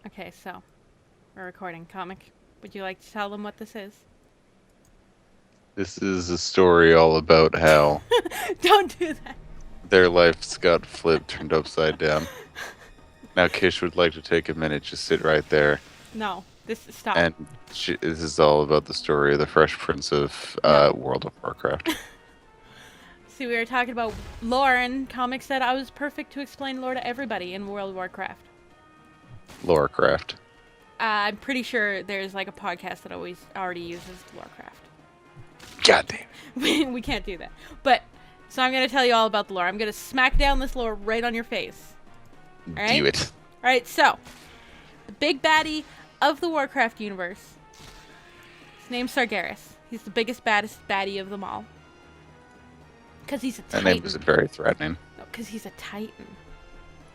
Okay, so we're recording. Comic, would you like to tell them what this is? This is a story all about how Don't do that. their lives got flipped, turned upside down. Now Kish would like to take a minute, just sit right there, No, stop. and this is all about the story of the Fresh Prince of No. World of Warcraft. See, we were talking about lore, and comic said I was perfect to explain lore to everybody in World of Warcraft. Lorecraft. I'm pretty sure there's like a podcast that already uses Lorecraft. God damn. We can't do that. But, so I'm going to tell you all about the lore. I'm going to smack down this lore right on your face. All right? Do it. Alright, so, the big baddie of the Warcraft universe. His name's Sargeras. He's the biggest, baddest baddie of them all. Because he's a That titan. name was very threatening. No, because he's a titan.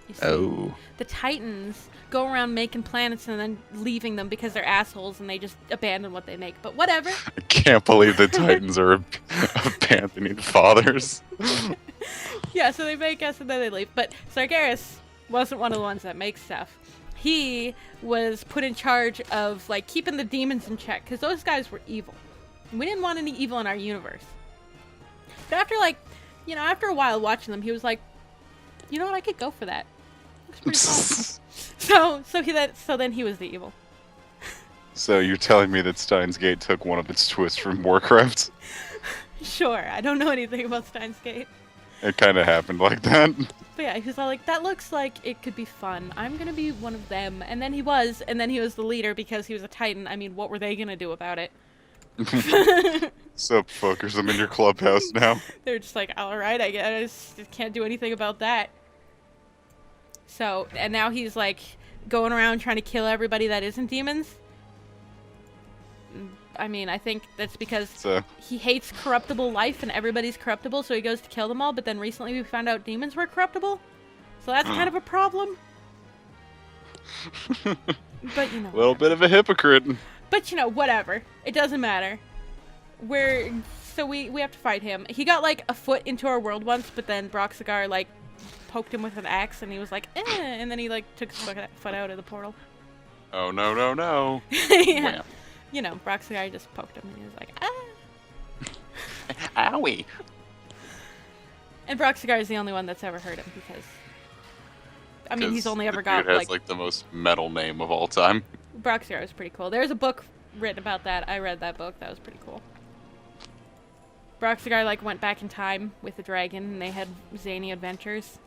You see, Oh. the titans go around making planets and then leaving them because they're assholes and they just abandon what they make. But whatever. I can't believe the Titans are abandoning fathers. Yeah, so they make us and then they leave. But Sargeras wasn't one of the ones that makes stuff. He was put in charge of like keeping the demons in check because those guys were evil. We didn't want any evil in our universe. But after after a while watching them, he was like, you know what, I could go for that. Looks pretty cool. So then he was the evil. So you're telling me that Steins Gate took one of its twists from Warcraft? Sure, I don't know anything about Steins Gate. It kind of happened like that. But yeah, he was all like, that looks like it could be fun. I'm gonna be one of them. And then he was the leader because he was a titan. I mean, what were they gonna do about it? Sup, fuckers, I'm in your clubhouse now. They're just like, alright, I guess. Can't do anything about that. So, and now he's like going around trying to kill everybody that isn't demons. I mean, I think that's because So, he hates corruptible life and everybody's corruptible, so he goes to kill them all, but then recently we found out demons were corruptible. So that's kind of a problem. But you know. a little bit of a hypocrite. But you know, whatever. It doesn't matter. We have to fight him. He got like a foot into our world once, but then Broxigar like poked him with an axe and he was like, and then he like took his foot out of the portal. Oh no, no, no. Yeah. Wham. You know, Broxigar just poked him and he was like, Owie. And Broxigar is the only one that's ever hurt him because I mean, he's only ever got Dude has like the most metal name of all time. Broxigar is pretty cool. There's a book written about that. I read that book. That was pretty cool. Broxigar like went back in time with the dragon and they had zany adventures.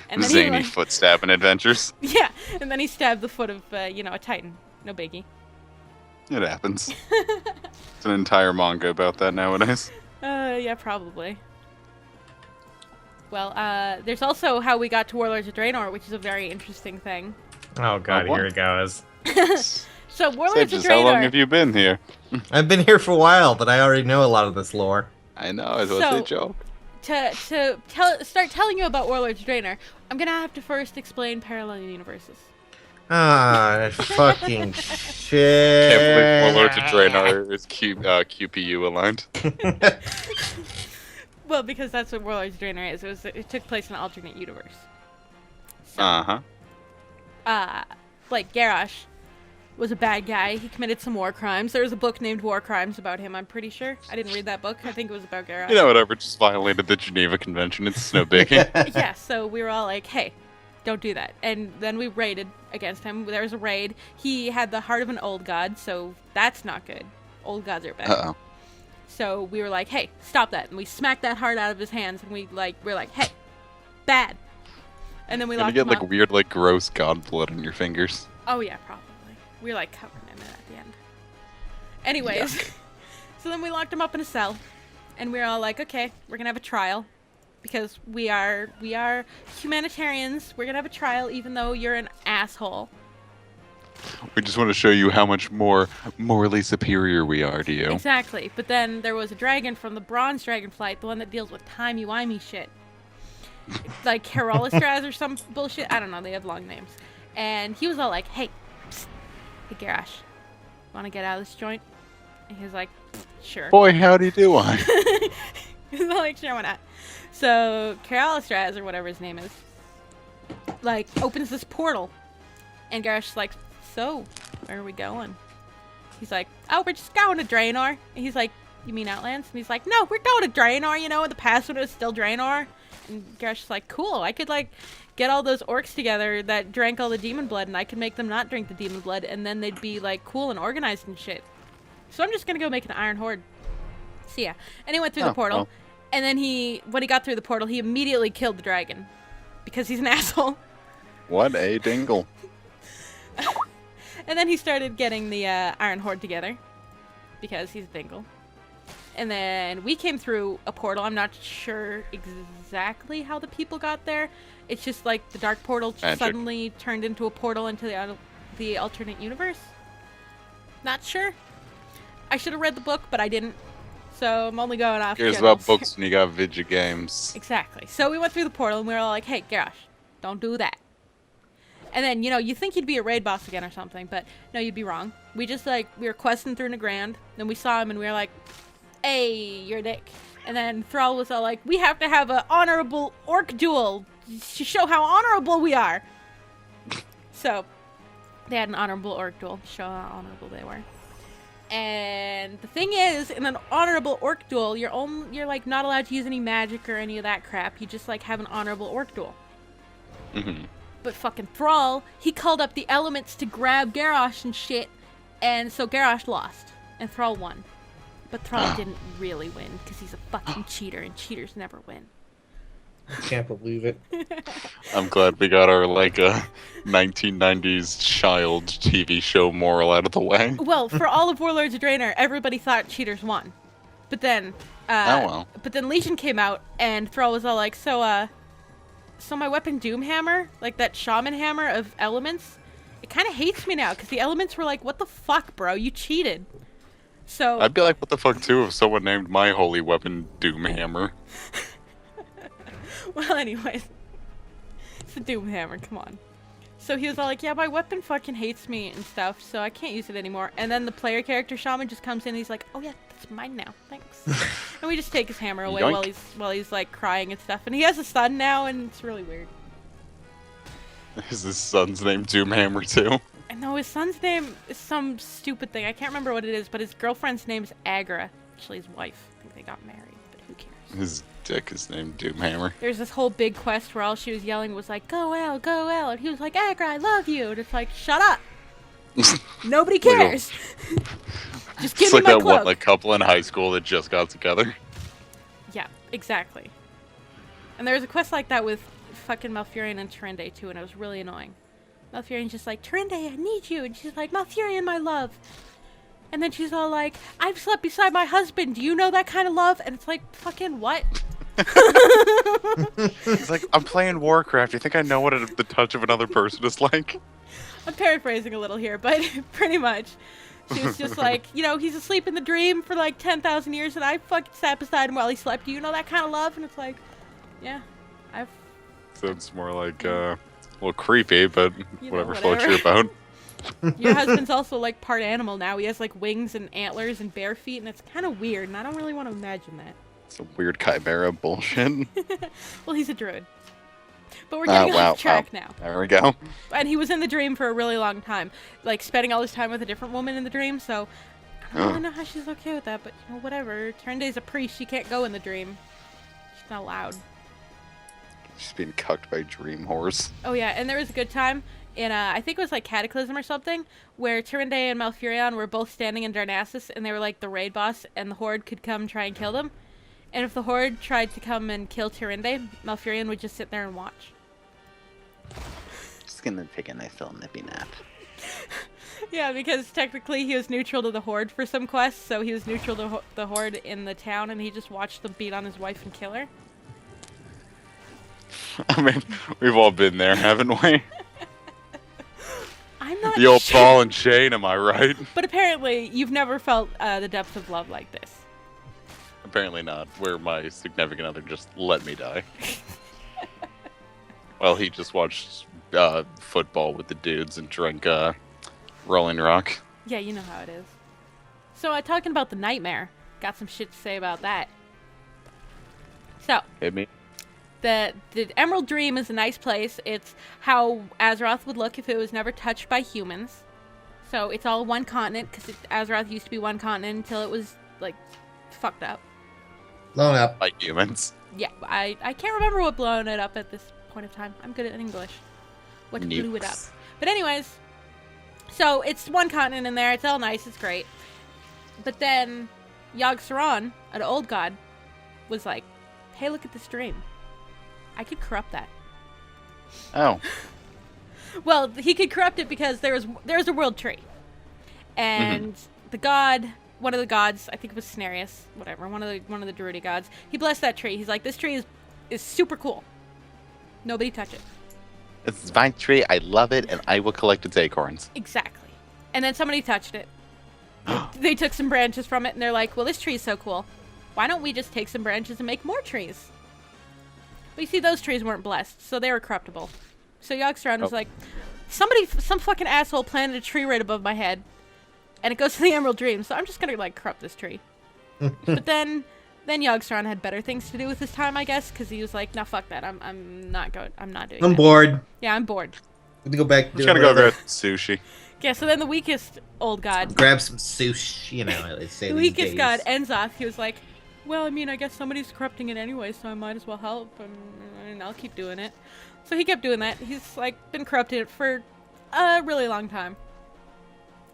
And then Zany he, like, foot stabbing adventures. yeah, and then he stabbed the foot of a titan. No biggie. It happens. It's an entire manga about that nowadays. Yeah, probably. Well, there's also how we got to Warlords of Draenor, which is a very interesting thing. Oh god, what? here it goes. So Warlords of Sedges, how long Draenor. have you been here? I've been here for a while, but I already know a lot of this lore. I know, it was So- a joke. To start telling you about Warlords of Draenor, I'm gonna have to first explain parallel universes. Ah, fucking shit. Can't believe Warlords of Draenor is QPU aligned. Well, because that's what Warlords of Draenor is. It took place in an alternate universe. So, Uh-huh. like Garrosh was a bad guy. He committed some war crimes. There was a book named War Crimes about him, I'm pretty sure. I didn't read that book. I think it was about Garrosh. You know, whatever, just violated the Geneva Convention. It's no biggie. Yeah, so we were all like, hey, don't do that. And then we raided against him. There was a raid. He had the heart of an old god, so that's not good. Old gods are bad. Uh-oh. So we were like, hey, stop that. And we smacked that heart out of his hands, and we're like, hey, bad. And then we Gonna locked get him like up. weird, like gross god blood on your fingers. Oh yeah, probably. We were like covering him at the end. Anyways, so then we locked him up in a cell, and we were all like, okay, we're gonna have a trial, because we are humanitarians. We're gonna have a trial, even though you're an asshole. We just want to show you how much more morally superior we are to you. Exactly. But then there was a dragon from the Bronze Dragonflight, the one that deals with timey-wimey shit. Like Herolistraz or some bullshit. I don't know. They have long names. And he was all like, hey, psst, hey Garrosh, want to get out of this joint? And he was like, sure. Boy, howdy do I. He's all like, sure, why not? So Herolistraz, or whatever his name is, like, opens this portal And Garrosh's like, so, where are we going? He's like, oh, we're just going to Draenor. And he's like, you mean Outlands? And he's like, no, we're going to Draenor, you know, in the past when it was still Draenor. And Garrosh's like, cool, I could, like, get all those orcs together that drank all the demon blood, and I could make them not drink the demon blood, and then they'd be, like, cool and organized and shit. So I'm just gonna go make an Iron Horde. See ya. And he went through the portal, well. and then when he got through the portal, he immediately killed the dragon. Because he's an asshole. What a dingle. And then he started getting the Iron Horde together. Because he's a dingle. And then we came through a portal. I'm not sure exactly how the people got there. It's just like the dark portal suddenly turned into a portal into the alternate universe. Not sure. I should have read the book, but I didn't. So I'm only going off. Here's about books when you got video games. Exactly. So we went through the portal and we were all like, hey, Garrosh, don't do that. And then, you know, you think you'd be a raid boss again or something, but no, you'd be wrong. We just, like, we were questing through Nagrand, then we saw him and we were like, hey, you're a dick. And then Thrall was all like, we have to have an honorable orc duel to show how honorable we are. So they had an honorable orc duel to show how honorable they were. And the thing is, in an honorable orc duel, you're like not allowed to use any magic or any of that crap. You just like have an honorable orc duel. Mm-hmm. But fucking Thrall, he called up the elements to grab Garrosh and shit, and so Garrosh lost, and Thrall won. But Thrall didn't really win, because he's a fucking cheater, and cheaters never win. I can't believe it. I'm glad we got our, like, 1990s child TV show moral out of the way. Well, for all of Warlords of Draenor, everybody thought cheaters won. But then, But then Legion came out, and Thrall was all like, so my weapon Doomhammer, like that shaman hammer of elements, it kind of hates me now, because the elements were like, what the fuck, bro, you cheated. So I'd be like, what the fuck, too, if someone named my holy weapon Doomhammer. Well, anyways, it's a Doomhammer, come on. So he was all like, yeah, my weapon fucking hates me and stuff, so I can't use it anymore. And then the player character shaman just comes in and he's like, oh yeah, that's mine now, thanks. And we just take his hammer away while he's like crying and stuff. And he has a son now, and it's really weird. Is his son's name Doomhammer, too? I know his son's name is some stupid thing. I can't remember what it is, but his girlfriend's name is Agra. Actually, his wife. I think they got married, but who cares? His dick is named Doomhammer. There's this whole big quest where all she was yelling was like, go L, go L. And he was like, Agra, I love you. And it's like, shut up. Nobody cares. Just give It's me like my that cloak. one, like, couple in high school that just got together. Yeah, exactly. And there was a quest like that with fucking Malfurion and Tyrande too, and it was really annoying. Malfurion's just like, Tyrande, I need you. And she's like, Malfurion, my love. And then she's all like, I've slept beside my husband. Do you know that kind of love? And it's like, fucking what? It's like, I'm playing Warcraft. You think I know what the touch of another person is like? I'm paraphrasing a little here, but pretty much. She was just like, you know, he's asleep in the dream for like 10,000 years, and I fucking sat beside him while he slept. Do you know that kind of love? And it's like, yeah, I've... So it's more like, a little creepy, but You know, whatever floats whatever. your boat. Your husband's also like part animal now. He has like wings and antlers and bare feet, and it's kind of weird, and I don't really want to imagine that. Some weird chimera bullshit. Well, he's a druid. But we're getting off track now. There we go. And he was in the dream for a really long time, like spending all his time with a different woman in the dream, so I don't really know how she's okay with that, but you know, whatever. Tyrande's a priest, she can't go in the dream. She's not allowed. She's being cucked by dream whores. Oh yeah, and there was a good time in, I think it was like Cataclysm or something, where Tyrande and Malfurion were both standing in Darnassus, and they were like the raid boss, and the Horde could come try and kill them. And if the Horde tried to come and kill Tyrande, Malfurion would just sit there and watch. Just gonna take a nice little nippy nap. Yeah, because technically he was neutral to the Horde for some quests, so he was neutral to the Horde in the town, and he just watched them beat on his wife and kill her. I mean, we've all been there, haven't we? I'm not The old sure. ball and chain, am I right? But apparently, you've never felt the depth of love like this. Apparently not, where my significant other just let me die. Well, he just watched football with the dudes and drank Rolling Rock. Yeah, you know how it is. So, talking about the nightmare, got some shit to say about that. So, Hit me. The Emerald Dream is a nice place. It's how Azeroth would look if it was never touched by humans. So it's all one continent, because Azeroth used to be one continent until it was, like, fucked up. Blown up. By humans. Yeah, I can't remember what blowing it up at this point of time. I'm good at English. What blew it up. Nukes. But anyways, so it's one continent in there. It's all nice. It's great. But then Yogg-Saron, an old god, was like, hey, look at this dream. I could corrupt that. Oh. Well, he could corrupt it because there's a world tree. And the god, one of the gods, I think it was Sargeras, whatever, one of the Druidi gods, he blessed that tree. He's like, this tree is super cool. Nobody touch it. It's my tree. I love it, and I will collect its acorns. Exactly. And then somebody touched it. They took some branches from it, and they're like, well, this tree is so cool. Why don't we just take some branches and make more trees? But you see, those trees weren't blessed, so they were corruptible. So Yogg-Saron was like, some fucking asshole planted a tree right above my head, and it goes to the Emerald Dream, so I'm just gonna, like, corrupt this tree. But then Yogg-Saron had better things to do with his time, I guess, because he was like, no, fuck that, I'm not doing I'm that. bored. Yeah, I'm bored. Let me go back. I'm just gonna go grab sushi. Yeah, so then the weakest old god, Grab some sushi. You know, they say the these weakest days. god, Enzoth, he was like, well, I mean, I guess somebody's corrupting it anyway, so I might as well help, and I'll keep doing it. So he kept doing that. He's, like, been corrupted for a really long time.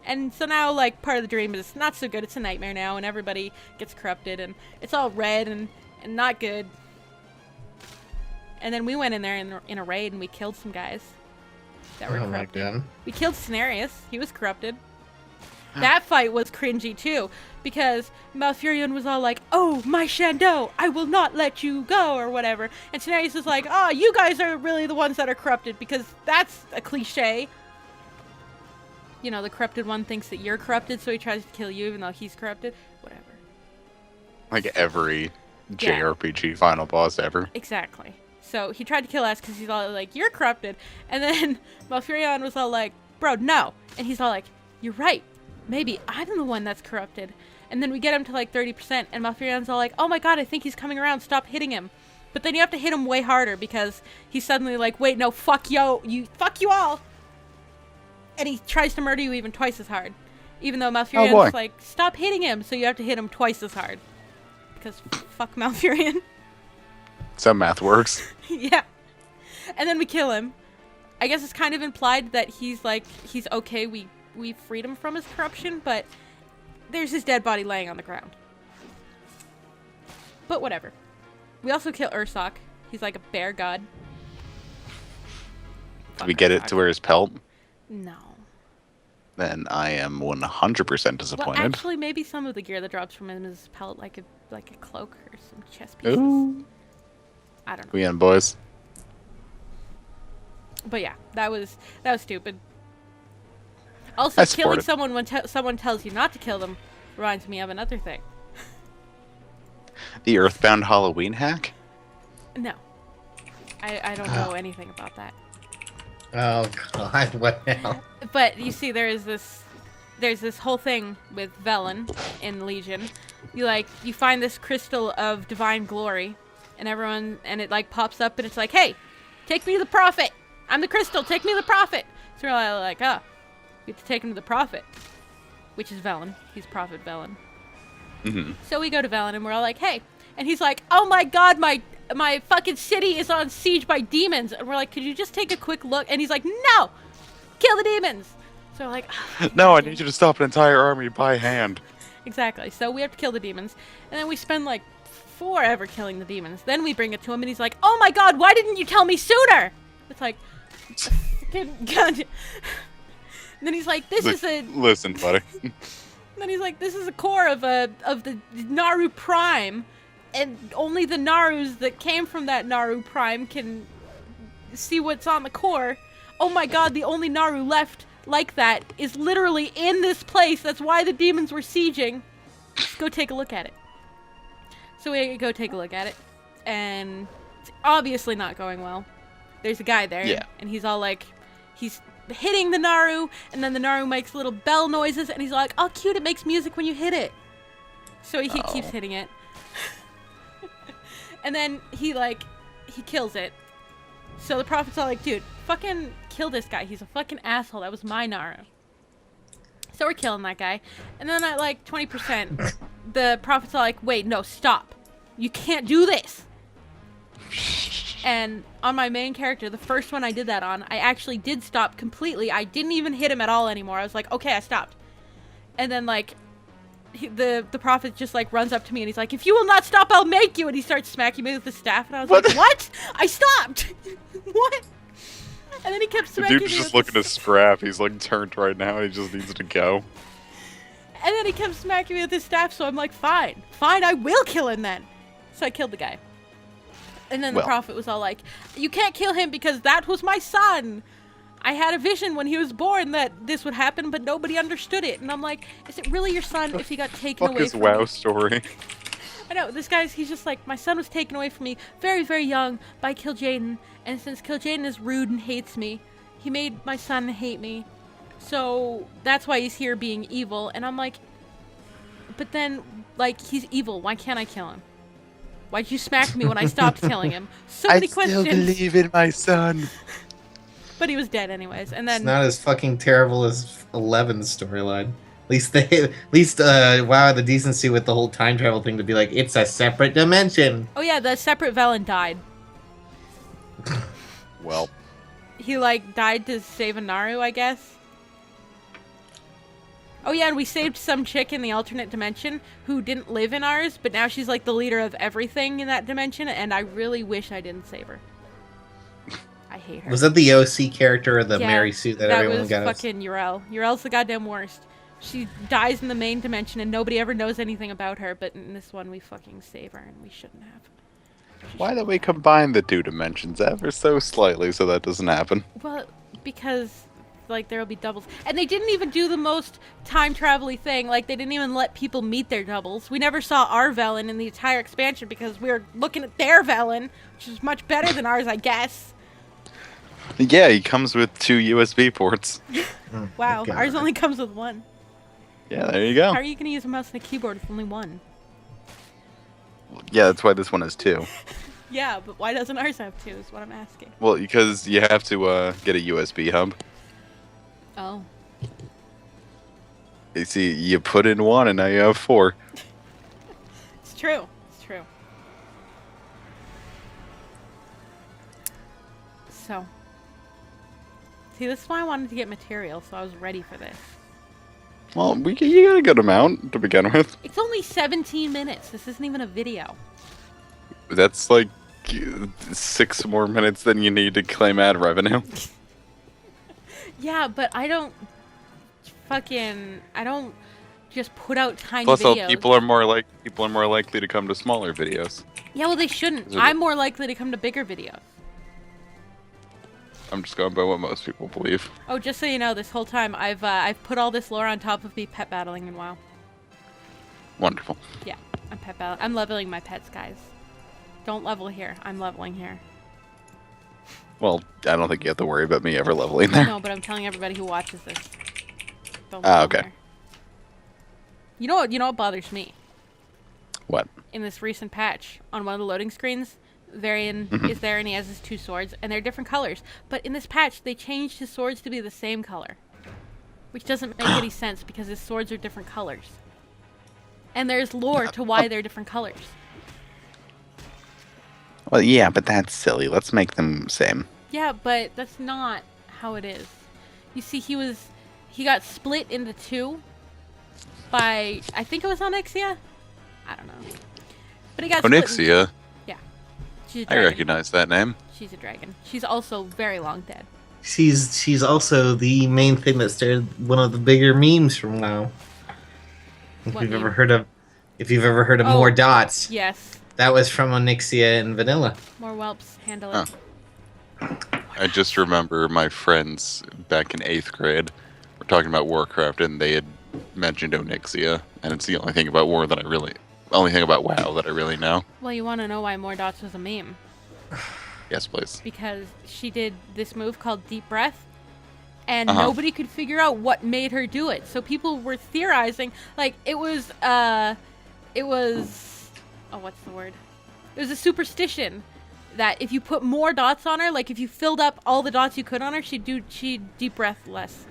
And so now, like, part of the dream is not so good. It's a nightmare now, and everybody gets corrupted, and it's all red and not good. And then we went in there in a raid, and we killed some guys that were Oh my corrupted. god. We killed Sargeras. He was corrupted. That fight was cringy too, because Malfurion was all like, oh, my Shandow, I will not let you go, or whatever. And Sargeras is like, oh, you guys are really the ones that are corrupted, because that's a cliche. You know, the corrupted one thinks that you're corrupted, so he tries to kill you even though he's corrupted. Whatever. Like every JRPG final boss ever. Exactly. So he tried to kill us because he's all like, you're corrupted. And then Malfurion was all like, bro, no. And he's all like, you're right. Maybe I'm the one that's corrupted. And then we get him to like 30%, and Malfurion's all like, oh my god, I think he's coming around, stop hitting him. But then you have to hit him way harder because he's suddenly like, wait, no, fuck you all. And he tries to murder you even twice as hard. Even though Malfurion's like, stop hitting him, so you have to hit him twice as hard. Because fuck Malfurion. Some math works. Yeah. And then we kill him. I guess it's kind of implied that he's like, he's okay, we freed him from his corruption, but there's his dead body laying on the ground. But whatever. We also kill Ursoc. He's like a bear god. Did we get it to where his pelt? No. Then I am 100% disappointed. Well, actually, maybe some of the gear that drops from him is pelt, like a cloak or some chest pieces. Ooh. I don't know. We in, boys. But yeah, that was stupid. Also, killing someone when someone tells you not to kill them reminds me of another thing. The Earthbound Halloween hack? No. I don't know anything about that. Oh god, what now? But you see, there's this whole thing with Velen in Legion. You find this crystal of divine glory, and it like pops up, and it's like, hey, take me to the prophet. I'm the crystal. Take me to the prophet. So we're all like, oh, we have to take him to the prophet, which is Velen. He's Prophet Velen. Mm-hmm. So we go to Velen, and we're all like, hey, and he's like, oh my god, my fucking city is on siege by demons. And we're like, could you just take a quick look? And he's like, no, kill the demons. So we're like, oh, no, I need you to stop an entire army by hand. Exactly. So we have to kill the demons. And then we spend like forever killing the demons. Then we bring it to him, and he's like, oh my god, why didn't you tell me sooner? It's like, god. And then he's like, this is a... Listen, buddy. Then he's like, this is a core of the Naru Prime, and only the Narus that came from that Naru Prime can see what's on the core. Oh my god, the only Naru left like that is literally in this place. That's why the demons were sieging. Let's go take a look at it. So we go take a look at it, and it's obviously not going well. There's a guy there, and he's all like, he's hitting the Naru, and then the Naru makes little bell noises, and he's like, oh cute, it makes music when you hit it. So he keeps hitting it. And then he he kills it. So the prophet's all like, dude, fucking kill this guy. He's a fucking asshole. That was my Naru. So we're killing that guy. And then at like 20%, the prophet's all like, wait, no, stop. You can't do this. And on my main character, the first one I did that on, I actually did stop completely. I didn't even hit him at all anymore. I was like, okay, I stopped. And then like, the prophet just like runs up to me and he's like, if you will not stop, I'll make you. And he starts smacking me with the staff. And I was like, what? I stopped. What? And then he kept smacking me. The dude's just looking to scrap. He's like turned right now. He just needs to go. And then he kept smacking me with his staff. So I'm like, fine, I will kill him then. So I killed the guy. And then the prophet was all like, you can't kill him because that was my son. I had a vision when he was born that this would happen, but nobody understood it. And I'm like, is it really your son if he got taken away from WoW me? story. I know, this guy's, he's just like, my son was taken away from me very, very young by Kil'jaeden. And since Kil'jaeden is rude and hates me, he made my son hate me. So that's why he's here being evil. And I'm like, but then, like, he's evil. Why can't I kill him? Why'd you smack me when I stopped killing him? So many questions. I still believe in my son. But he was dead anyways. And then It's not as fucking terrible as 11's storyline. At least WoW had the decency with the whole time travel thing to be like, it's a separate dimension. oh yeah, the separate Velen died. Well, He like died to save a Naru, I guess. Oh yeah, and we saved some chick in the alternate dimension who didn't live in ours, but now she's like the leader of everything in that dimension, and I really wish I didn't save her. I hate her. Was that the OC character or the Yeah, Mary suit that everyone got? That was fucking Yrel. Yrel's the goddamn worst. She dies in the main dimension and nobody ever knows anything about her, but in this one we fucking save her and we shouldn't have. why don't we combine the two dimensions ever so slightly so that doesn't happen? Well, because like there'll be doubles. And they didn't even do the most time travel-y thing. Like they didn't even let people meet their doubles. We never saw our Velen in the entire expansion because we were looking at their Velen, which is much better than ours, I guess. Yeah, he comes with 2 USB ports. Wow, Okay. ours only comes with one. Yeah, there you go. How are you going to use a mouse and a keyboard with only one? Yeah, that's why this one has 2. Yeah, but why doesn't ours have two is what I'm asking. Well, because you have to get a USB hub. Oh. You see, you put in 1 and now you have 4. It's true. It's true. So. See, this is why I wanted to get material, so I was ready for this. Well, you got a good amount to begin with. It's only 17 minutes. This isn't even a video. That's like 6 more minutes than you need to claim ad revenue. Yeah, but I don't just put out tiny Plus, videos. people are more likely to come to smaller videos. Yeah, well, they shouldn't. Is it- I'm more likely to come to bigger videos. I'm just going by what most people believe. Oh, just so you know, this whole time I've put all this lore on top of me pet battling in WoW. Wonderful. Yeah, I'm pet battling. I'm leveling my pets, guys. Don't level here. I'm leveling here. Well, I don't think you have to worry about me ever leveling there. No, but I'm telling everybody who watches this. Don't Ah, level okay. here. You know what bothers me? What? In this recent patch, on one of the loading screens, Varian is there and he has his 2 swords, and they're different colors. But in this patch, they changed his swords to be the same color. Which doesn't make any sense because his swords are different colors. And there's lore to why they're different colors. Well, yeah, but that's silly. Let's make them same. Yeah, but that's not how it is. You see, he got split into 2 by, I think it was Onyxia? I don't know. But he got split into 2. Onyxia? Yeah. She's a I dragon. recognize that name. She's a dragon. She's also very long dead. She's also the main thing that started one of the bigger memes from WoW. If What you've meme? ever heard of Oh. More Dots, Yes. that was from Onyxia and Vanilla. More whelps. Handle Huh. it. I just remember my friends back in 8th grade were talking about Warcraft, and they had mentioned Onyxia, and it's the only thing about WoW that I really know. Well, you want to know why More Dots was a meme? Yes, please. Because she did this move called Deep Breath, and Uh-huh. nobody could figure out what made her do it. So people were theorizing, like, it was, oh, what's the word? It was a superstition that if you put more dots on her, like if you filled up all the dots you could on her, she'd deep breath less.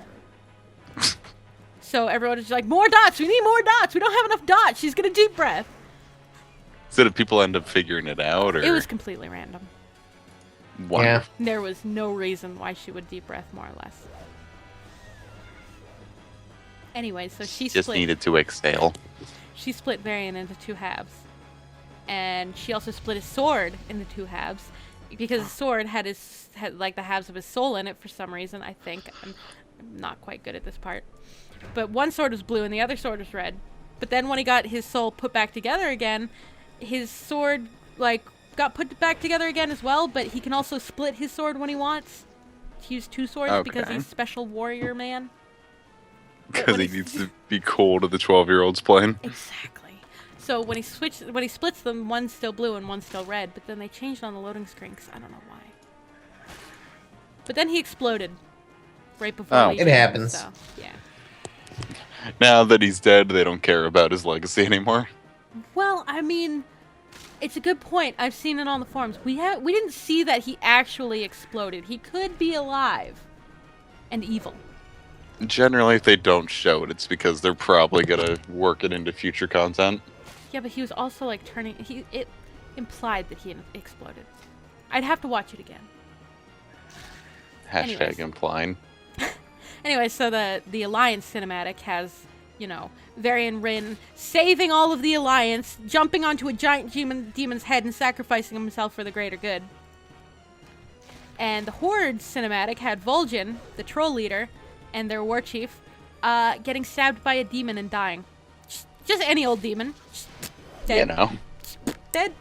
So everyone is like, more dots, we need more dots, we don't have enough dots, she's gonna deep breath. So did people end up figuring it out, or It was completely random. wonderful? There was no reason why she would deep breath more or less. Anyway, so she Just needed to exhale. She split Varian into 2 halves. And she also split his sword into 2 halves. Because his sword had like the halves of his soul in it for some reason, I think. I'm not quite good at this part. But one sword was blue and the other sword was red. But then when he got his soul put back together again, his sword like got put back together again as well, but he can also split his sword when he wants. He used 2 swords because he's special warrior man. Because he needs to be cool to the 12-year-olds playing. Exactly. So when he splits them, one's still blue and one's still red, but then they changed on the loading screen because I don't know why. But then he exploded right before it happens. So, yeah. Now that he's dead, they don't care about his legacy anymore. Well, I mean, it's a good point. I've seen it on the forums. We didn't see that he actually exploded. He could be alive and evil. Generally, if they don't show it, it's because they're probably gonna work it into future content. Yeah, but he was also like turning. It implied that he exploded. I'd have to watch it again. Hashtag implying. Anyway, so the Alliance cinematic has, you know, Varian Wrynn saving all of the Alliance, jumping onto a giant demon's head and sacrificing himself for the greater good. And the Horde cinematic had Vol'jin, the troll leader, and their war chief, getting stabbed by a demon and dying. Just any old demon. Just dead. You know. Dead.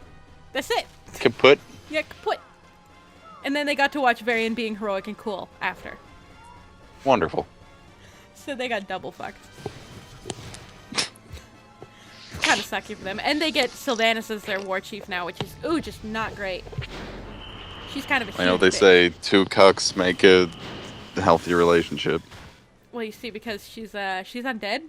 That's it. Kaput. Yeah, kaput. And then they got to watch Varian being heroic and cool after. Wonderful. So they got double fucked. Kind of sucky for them. And they get Sylvanas as their war chief now, which is, just not great. She's kind of a huge I know they bitch. say 2 cucks make a healthy relationship. Well, you see, because she's undead.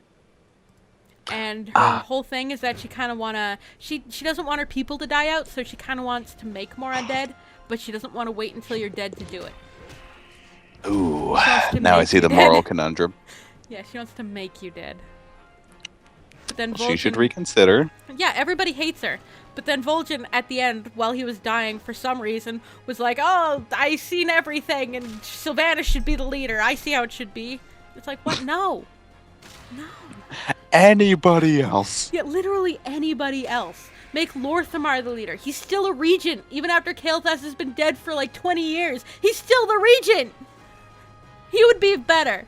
And her whole thing is that she kind of she doesn't want her people to die out, so she kind of wants to make more undead, but she doesn't want to wait until you're dead to do it. Ooh, now I see the moral conundrum. Yeah, she wants to make you dead. But then She should Vol'jin- reconsider. Yeah, everybody hates her. But then Vol'jin, at the end, while he was dying for some reason, was like, oh, I seen everything, and Sylvanas should be the leader. I see how it should be. It's like, what? No. No. Anybody else. Yeah, literally anybody else. Make Lor'themar the leader. He's still a regent. Even after Kael'thas has been dead for like 20 years. He's still the regent! He would be better.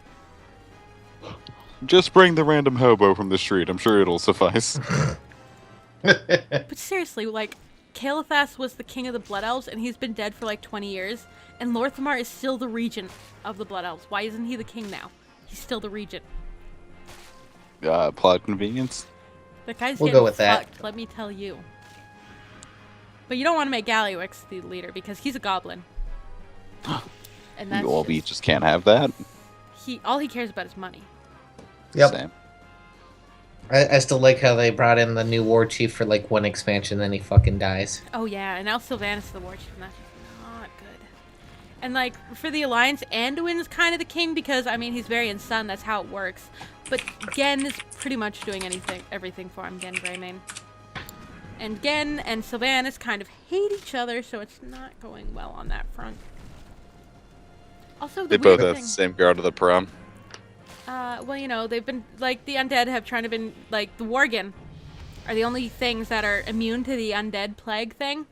Just bring the random hobo from the street. I'm sure it'll suffice. But seriously, like, Kael'thas was the king of the Blood Elves, and he's been dead for like 20 years. And Lor'themar is still the regent of the Blood Elves. Why isn't he the king now? He's still the regent. Plot convenience. That guy's We'll getting go with that. fucked, let me tell you. But you don't want to make Galliwix the leader, because he's a goblin. And that's Well, we just can't have that. all he cares about is money. Yep. Same. I still like how they brought in the new war chief for like 1 expansion, then he fucking dies. Oh yeah, and now Sylvanas is the war chief, and that's just not good. And like, for the Alliance, Anduin's kind of the king, because, I mean, he's Varian's son, that's how it works. But Gen is pretty much doing everything for him, Gen Greymane. And Gen and Sylvanas kind of hate each other, so it's not going well on that front. Also, They both have the same guard of the prom. well, you know, they've been, like, the undead have trying to been, like, the Worgen are the only things that are immune to the undead plague thing.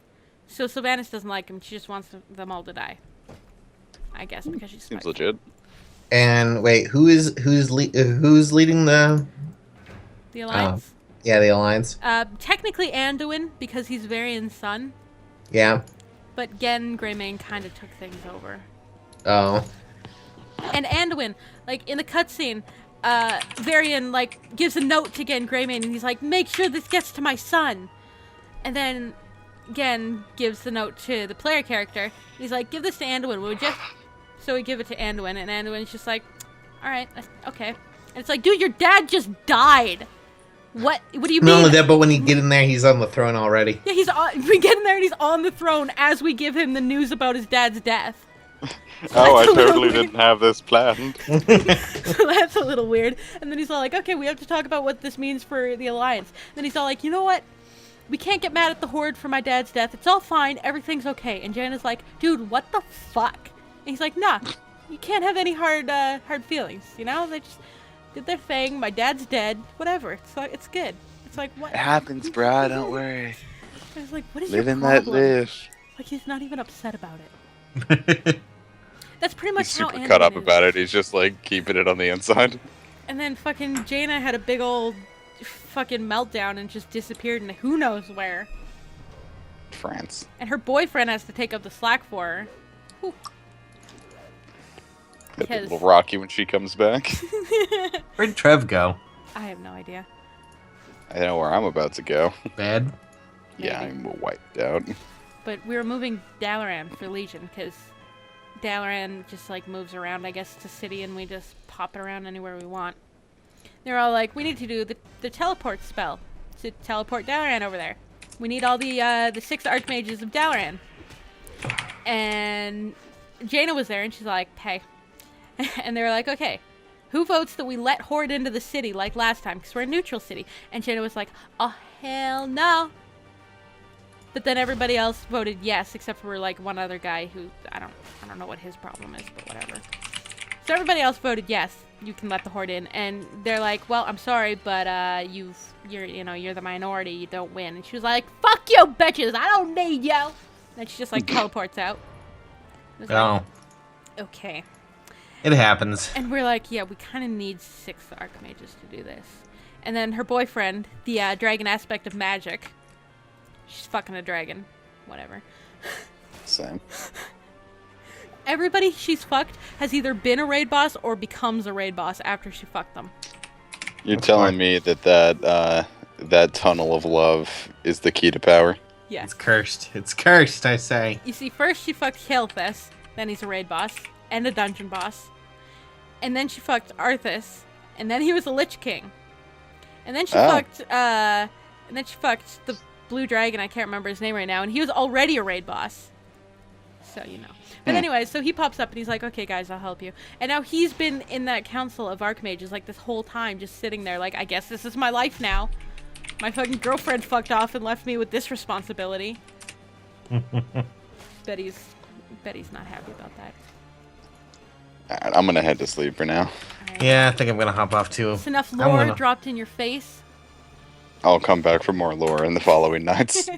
So Sylvanas doesn't like them, she just wants them all to die. I guess, because she's Seems spiteful. legit. And wait, who's leading the? The Alliance? Yeah, the Alliance. Technically Anduin, because he's Varian's son. Yeah. But Gen Greymane kind of took things over. Oh. And Anduin, like, in the cutscene, Varian, like, gives a note to Gen Greymane, and he's like, make sure this gets to my son. And then Gen gives the note to the player character. He's like, give this to Anduin, would you? So we give it to Anduin, and Anduin's just like, alright, okay. And it's like, dude, your dad just died! What do you Not mean? only that, but when you get in there, he's on the throne already. Yeah, we get in there and he's on the throne as we give him the news about his dad's death. Oh, I That's a little totally weird. didn't have this planned. So that's a little weird. And then he's all like, okay, we have to talk about what this means for the Alliance. Then he's all like, you know what? We can't get mad at the Horde for my dad's death. It's all fine. Everything's okay. And Jaina's like, dude, what the fuck? And he's like, nah, you can't have any hard feelings. You know, they just did their thing. My dad's dead. Whatever. It's good. It's like, what? It happens, bro. Don't worry. I was like, what is Live your and problem? let live. Like, he's not even upset about it. That's pretty much He's how super cut up Anduin is. about it. He's just like keeping it on the inside. And then fucking Jaina had a big old fucking meltdown and just disappeared into who knows where. France. And her boyfriend has to take up the slack for her. Whew. Got the Because- little Rocky when she comes back. Where'd Trev go? I have no idea. I know where I'm about to go. Bad? Yeah, Maybe. I'm wiped out. But we were moving Dalaran for Legion because Dalaran just like moves around, I guess, to city, and we just pop it around anywhere we want. They're all like, we need to do the teleport spell to teleport Dalaran over there. We need all the 6 archmages of Dalaran. And Jaina was there, and she's like, hey. And they were like, okay, who votes that we let Horde into the city like last time? Because we're a neutral city. And Jaina was like, oh, hell no. But then everybody else voted yes, except for like one other guy who I don't know what his problem is, but whatever. So everybody else voted yes, you can let the Horde in, and they're like, well, I'm sorry, but you're the minority, you don't win. And she was like, fuck you, bitches, I don't need you. And she just like teleports out. It was like, Oh, okay. it happens. And we're like, yeah, we kind of need 6 archmages to do this. And then her boyfriend, the dragon aspect of magic. She's fucking a dragon. Whatever. Same. Everybody she's fucked has either been a raid boss or becomes a raid boss after she fucked them. You're telling me that tunnel of love is the key to power? Yeah. It's cursed. It's cursed, I say. You see, first she fucked Kael'thas, then he's a raid boss, and a dungeon boss. And then she fucked Arthas, and then he was a Lich King. And then she fucked the blue dragon, I can't remember his name right now, and he was already a raid boss. So, you know. But anyway, so he pops up and he's like, okay, guys, I'll help you. And now he's been in that council of archmages, like, this whole time, just sitting there, like, I guess this is my life now. My fucking girlfriend fucked off and left me with this responsibility. Betty's not happy about that. Alright, I'm gonna head to sleep for now. Alright. Yeah, I think I'm gonna hop off too. It's enough I'm lore gonna- dropped in your face. I'll come back for more lore in the following nights.